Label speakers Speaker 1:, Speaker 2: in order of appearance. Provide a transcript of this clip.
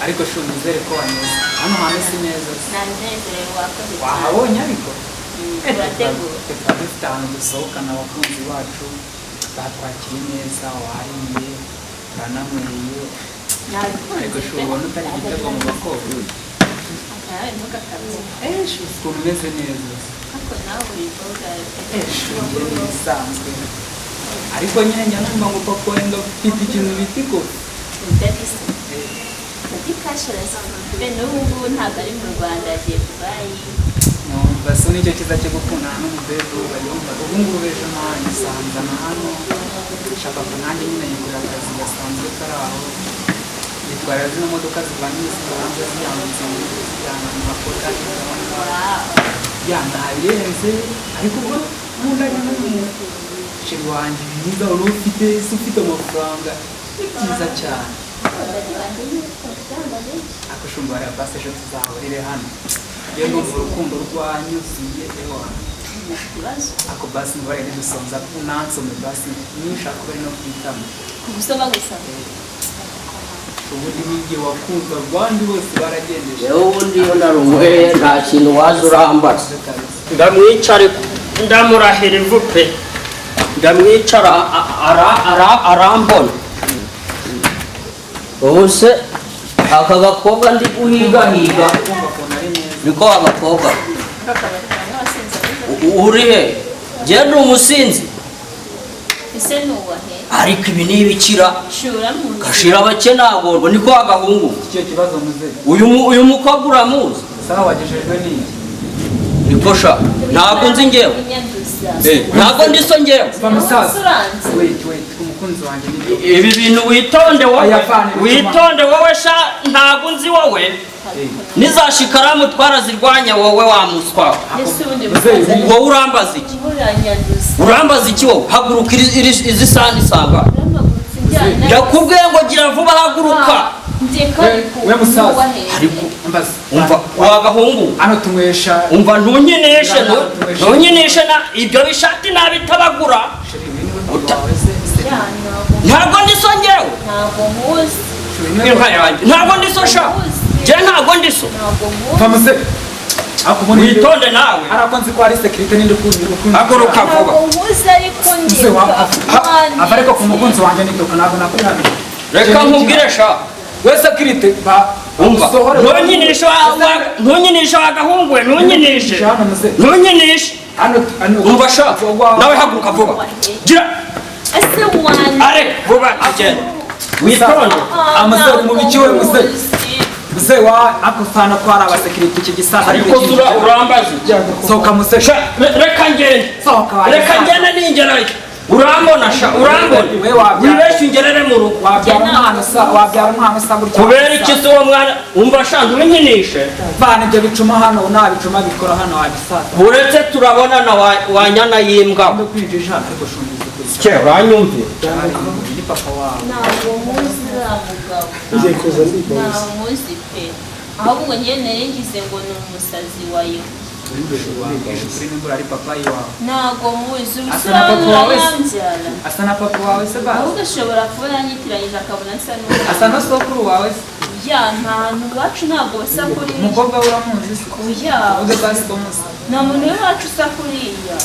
Speaker 1: ariko sho nizere ko wanyuze hano hameze neza
Speaker 2: nanezerewe wakoze
Speaker 1: wahabonye ariko
Speaker 2: turategura
Speaker 1: dufite ahantu dusohokana abakunzi bacu batwakiriye neza wariye uranamwiriye ariko sho ubona utari igitego mu bakobwa ukuntu umeze neza bisanzwe ariko nyine njya numva ngo papa wenda ufite ikintu bita ikofi
Speaker 2: n'ubu ntabwo ari mu Rwanda agiye Dubai
Speaker 1: basi nicyo kiza cyo gukundana n'umubedo bayumva ubu ngubu ejo nanjye nsanzana hano nshaka ko nanjye nyine yikorera akazi gasanzwe kari aho yitwarira zino modoka zivana imizigo hanze ziyambutse zijyana mu makoda ntabirenze ariko ubwo nkundanye n'umuceri wanjye mwiza wari ufite se ufite amafaranga ni byiza cyane ako shumba ya basi ejo tuzahurire hano iyo numva urukundo rwanyuzuye ewa ako basi mubare ntidusonza nansome basi nishaka kuba ari no kwitama
Speaker 2: kubusoma gusa
Speaker 1: ubundi n'igihe wakumva abandi bose baragendeje
Speaker 3: yewe ubundi iyo narumwe nta kintu waza urambaza ndamwicare ndamurahira ivupe ndamwicara arambona ubu se aka gakobwa ndi guhigahiga niko agakobwa uri he njye ni umusinzi
Speaker 2: ese nuwahe
Speaker 3: ariko ibi ni ibikira gashira abake nagorwa niko agahungu
Speaker 1: icyo kibazo muze
Speaker 3: uyu mukobwa uramuzi
Speaker 1: sawa wagejejwe n'iki
Speaker 3: niko sha ntabwo nzi ngewe ntabwo ndi so ngewe
Speaker 1: wait umukunzi wanjye
Speaker 3: ibi bintu witonde wowe sha ntabwo nzi wowe nizashikaramu twarazirwanya wowe wa muswa wowe urambaza iki wowe haguruka izi sandi sanga yakubwiye ngo gira vuba haguruka
Speaker 1: we musaza
Speaker 3: ariko umva wagahungu
Speaker 1: hano tunywesha
Speaker 3: umva ntunyinishe na ibyo bishati nabitabagura ntabwo ndiso ngewe ntabwo ndiso sha je ntabwo ndiso
Speaker 1: famuse akubona
Speaker 3: witonde nawe
Speaker 1: arako nzi ko ari security ninde ukundi
Speaker 3: haguruka vuba
Speaker 1: abareko ku mukunzi wanjye nitoka ntabwo nakuri hano
Speaker 3: reka nkubwire sha
Speaker 1: we security ba
Speaker 3: umva ntunyinishe wagahungu we ntunyinishe umva sha nawe haguruka vuba gira are vuba agenda witonde
Speaker 1: amasore mu bikiwe muse wa akufana ko ari abasekirite iki gisasa
Speaker 3: ariko urambaje
Speaker 1: soka musesha
Speaker 3: reka ngende ningerayo urambona sha wibeshye ungerere mu rugo
Speaker 1: wabyara umwana usa gutya
Speaker 3: kubera iki se uwo mwana umva sha ntunyinishe
Speaker 1: bana ibyo bicuma hano nabicuma bikora hano wagisasa
Speaker 3: uretse turabonana wanyana yimbwa
Speaker 1: ndo kwijisha ariko shumbize
Speaker 3: cye uranyumve
Speaker 1: ni papa wawe
Speaker 2: ntabwo muzi ntabwo muzi pe ahubwo njye naringize ngo ni umusazi wayo ntabwo muzi
Speaker 1: asa na papa wawe se basi
Speaker 2: ahubwo ashobora kuba yanyitiranyije akabona asa
Speaker 1: asa na sokuru wawe se
Speaker 2: ya nta hantu iwacu ntabwo basa kuriya
Speaker 1: umukobwa we uramuzi se
Speaker 2: oya
Speaker 1: uge basi ko musa
Speaker 2: nta muntu w'iwacu usa kuriya